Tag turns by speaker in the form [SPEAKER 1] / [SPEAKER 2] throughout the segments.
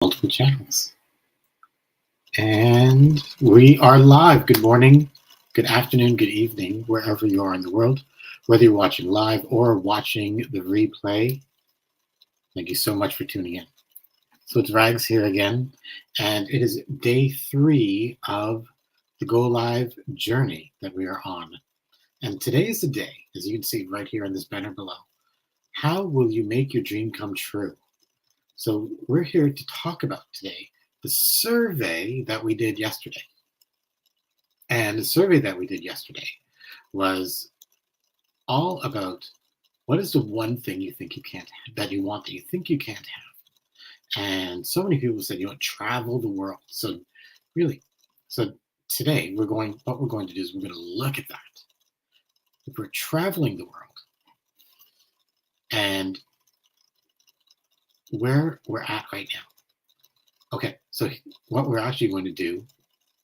[SPEAKER 1] multiple channels. And we are live. Good morning, good afternoon, good evening, wherever you are in the world, whether you're watching live or watching the replay. Thank you so much for tuning in. So it's Rags here again, and it is day 3 of the Go Live journey that we are on. And today is the day, as you can see right here in this banner below. How will you make your dream come true? So we're here to talk about today the survey that we did yesterday. And the survey that we did yesterday was all about what is the one thing you think you can't have, that you want that you think you can't have. And so many people said, travel the world. So really, so today what we're going to do is we're going to look at that. If we're traveling the world and where we're at right now. Okay, so what we're actually going to do,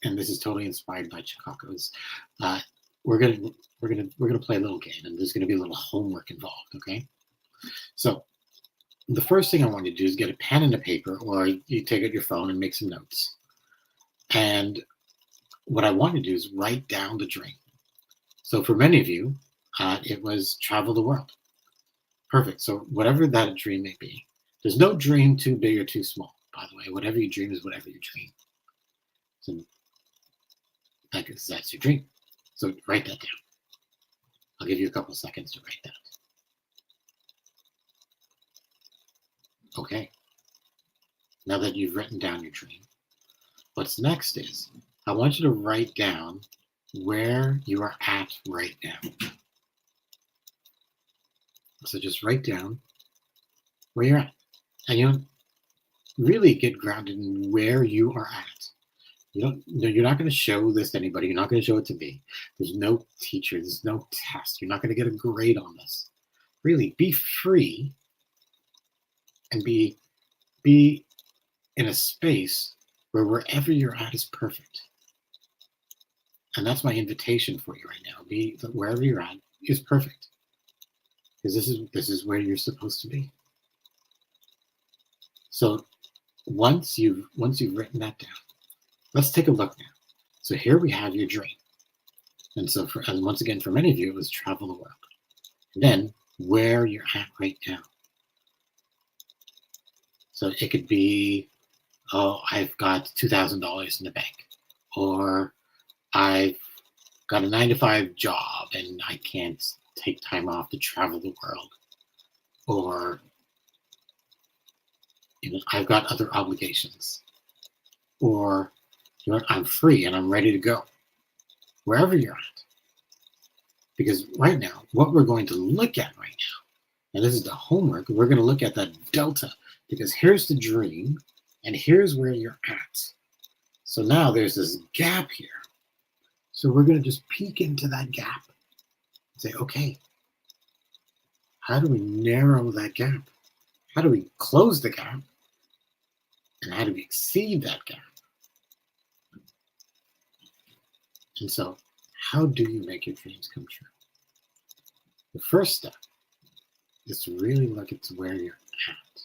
[SPEAKER 1] and this is totally inspired by Chicago, is we're gonna play a little game, and there's gonna be a little homework involved. Okay, so the first thing I want you to do is get a pen and a paper, or you take out your phone and make some notes. And what I want you to do is write down the dream. So for many of you, it was travel the world. Perfect. So whatever that dream may be, there's no dream too big or too small. By the way, whatever you dream is whatever you dream. So that's your dream. So write that down. I'll give you a couple of seconds to write that. Okay. Now that you've written down your dream, what's next is I want you to write down where you are at right now. So just write down where you're at. And really get grounded in where you are at. You're not going to show this to anybody. You're not going to show it to me. There's no teacher. There's no test. You're not going to get a grade on this. Really, be free and be in a space where wherever you're at is perfect. And that's my invitation for you right now. Be wherever you're at is perfect. Because this is where you're supposed to be. So once you've written that down, let's take a look now. So here we have your dream. And so once again, for many of you, it was travel the world. And then where you're at right now. So it could be, I've got $2,000 in the bank. Or I've got a 9-to-5 job and I can't take time off to travel the world. Or I've got other obligations. Or I'm free and I'm ready to go. Wherever you're at. Because right now, what we're going to look at right now, and this is the homework, we're going to look at that delta. Because here's the dream, and here's where you're at. So now there's this gap here. So we're going to just peek into that gap and say, okay, how do we narrow that gap? How do we close the gap? And how do we exceed that gap? And so, how do you make your dreams come true? The first step is to really look at where you're at.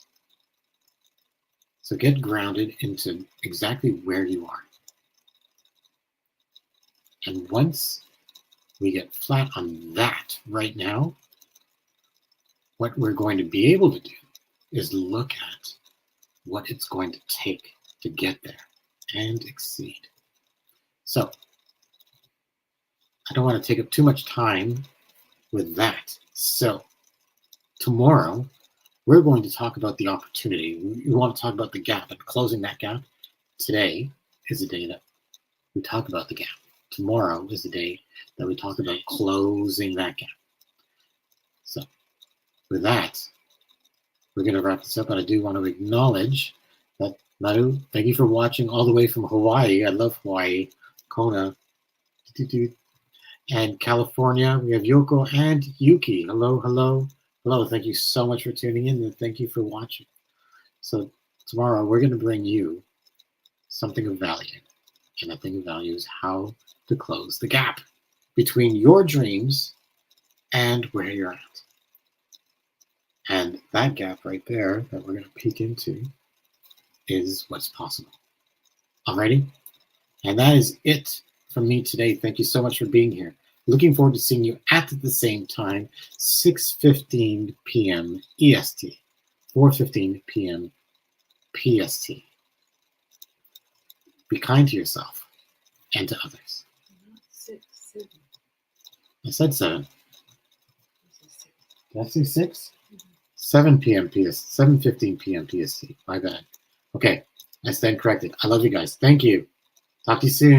[SPEAKER 1] So get grounded into exactly where you are. And once we get flat on that right now, what we're going to be able to do is look at what it's going to take to get there and exceed. So, I don't want to take up too much time with that. So, tomorrow, we're going to talk about the opportunity. We want to talk about the gap and closing that gap. Today is the day that we talk about the gap. Tomorrow is the day that we talk about closing that gap. So, with that, we're going to wrap this up, but I do want to acknowledge that Maru, thank you for watching all the way from Hawaii. I love Hawaii. Kona. And California, we have Yoko and Yuki. Hello, hello, hello. Thank you so much for tuning in, and thank you for watching. So tomorrow, we're going to bring you something of value. And that thing of value is how to close the gap between your dreams and where you're at. And that gap right there that we're going to peek into is what's possible. Alrighty? And that is it from me today. Thank you so much for being here. Looking forward to seeing you at the same time, 6:15 p.m. EST, 4:15 p.m. PST. Be kind to yourself and to others.
[SPEAKER 2] 6, 7.
[SPEAKER 1] I said 7. Did I say 6?
[SPEAKER 2] Mhm.
[SPEAKER 1] 7 p.m. PST, 7:15 p.m. PST. My bad. Okay, I stand corrected. I love you guys. Thank you. Talk to you soon.